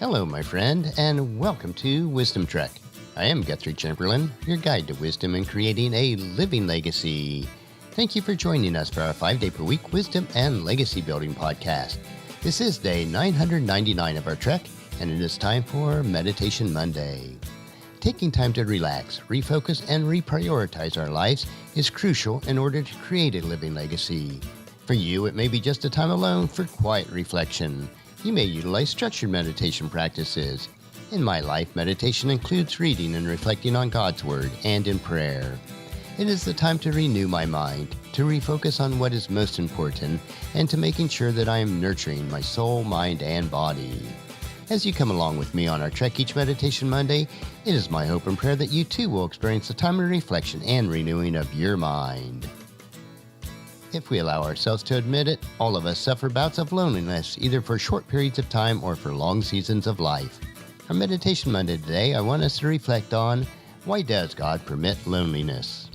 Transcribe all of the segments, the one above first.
Hello, my friend, and welcome to Wisdom Trek. I am Guthrie Chamberlain, your guide to wisdom and creating a living legacy. Thank you for joining us for our 5-day-per-week Wisdom and Legacy Building podcast. This is day 999 of our trek, and it is time for Meditation Monday. Taking time to relax, refocus, and reprioritize our lives is crucial in order to create a living legacy. For you, it may be just a time alone for quiet reflection. You may utilize structured meditation practices. In my life, meditation includes reading and reflecting on God's Word and in prayer. It is the time to renew my mind, to refocus on what is most important, and to making sure that I am nurturing my soul, mind, and body. As you come along with me on our trek each Meditation Monday, it is my hope and prayer that you too will experience a time of reflection and renewing of your mind. If we allow ourselves to admit it, all of us suffer bouts of loneliness, either for short periods of time or for long seasons of life. Our Meditation Monday today, I want us to reflect on, why does God permit loneliness?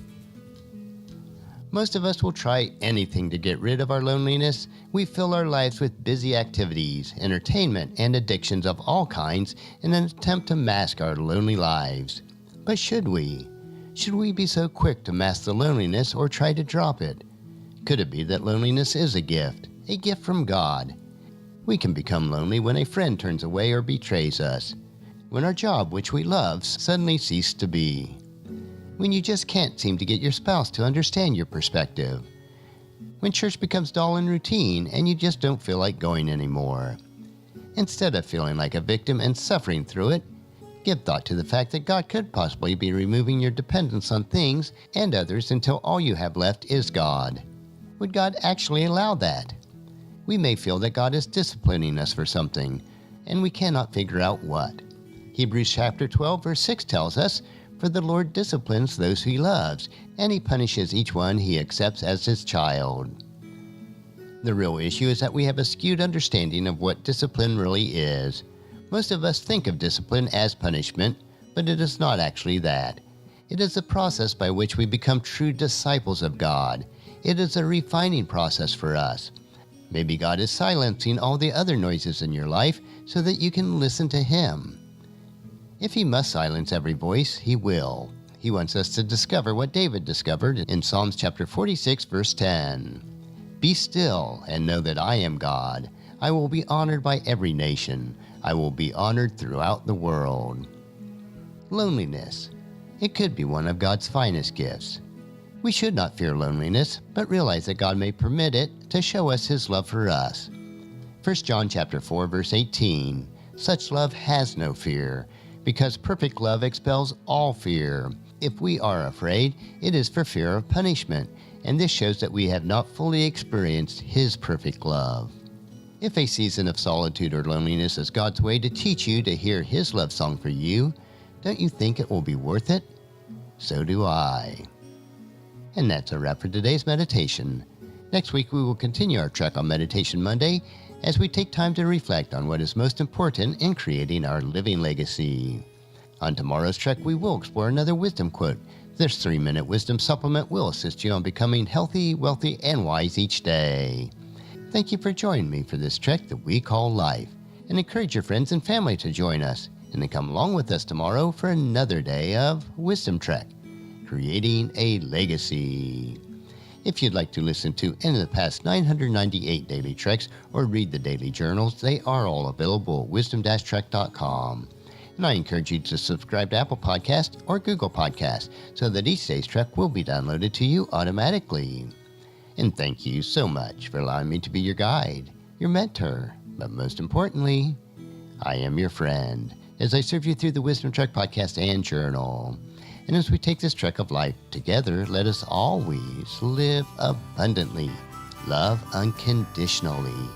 Most of us will try anything to get rid of our loneliness. We fill our lives with busy activities, entertainment, and addictions of all kinds in an attempt to mask our lonely lives. But should we? Should we be so quick to mask the loneliness or try to drop it? Could it be that loneliness is a gift from God? We can become lonely when a friend turns away or betrays us, when our job, which we love, suddenly ceases to be, when you just can't seem to get your spouse to understand your perspective, when church becomes dull and routine and you just don't feel like going anymore. Instead of feeling like a victim and suffering through it, give thought to the fact that God could possibly be removing your dependence on things and others until all you have left is God. Would God actually allow that? We may feel that God is disciplining us for something, and we cannot figure out what. Hebrews chapter 12, verse 6 tells us, "For the Lord disciplines those he loves, and he punishes each one he accepts as his child." The real issue is that we have a skewed understanding of what discipline really is. Most of us think of discipline as punishment, but it is not actually that. It is a process by which we become true disciples of God. It is a refining process for us. Maybe God is silencing all the other noises in your life so that you can listen to Him. If He must silence every voice, He will. He wants us to discover what David discovered in Psalms chapter 46, verse 10. "Be still and know that I am God. I will be honored by every nation. I will be honored throughout the world." Loneliness. It could be one of God's finest gifts. We should not fear loneliness, but realize that God may permit it to show us His love for us. 1 John chapter 4, verse 18, "Such love has no fear, because perfect love expels all fear. If we are afraid, it is for fear of punishment, and this shows that we have not fully experienced His perfect love." If a season of solitude or loneliness is God's way to teach you to hear His love song for you, don't you think it will be worth it? So do I. And that's a wrap for today's meditation. Next week we will continue our trek on Meditation Monday as we take time to reflect on what is most important in creating our living legacy. On tomorrow's trek we will explore another wisdom quote. This 3-minute wisdom supplement will assist you on becoming healthy, wealthy, and wise each day. Thank you for joining me for this trek that we call life, and encourage your friends and family to join us, and then come along with us tomorrow for another day of Wisdom Trek, creating a legacy. If you'd like to listen to any of the past 998 daily treks or read the daily journals, they are all available at wisdom-trek.com. And I encourage you to subscribe to Apple Podcasts or Google Podcasts so that each day's trek will be downloaded to you automatically. And thank you so much for allowing me to be your guide, your mentor, but most importantly, I am your friend as I serve you through the Wisdom Trek podcast and journal. And as we take this trek of life together, let us always live abundantly, love unconditionally,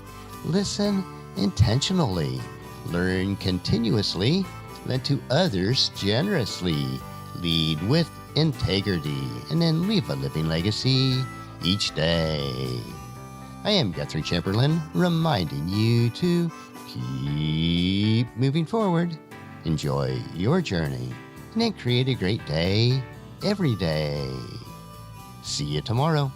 listen intentionally, learn continuously, lend to others generously, lead with integrity, and then leave a living legacy each day. I am Guthrie Chamberlain, reminding you to keep moving forward, enjoy your journey, and then create a great day every day. See you tomorrow.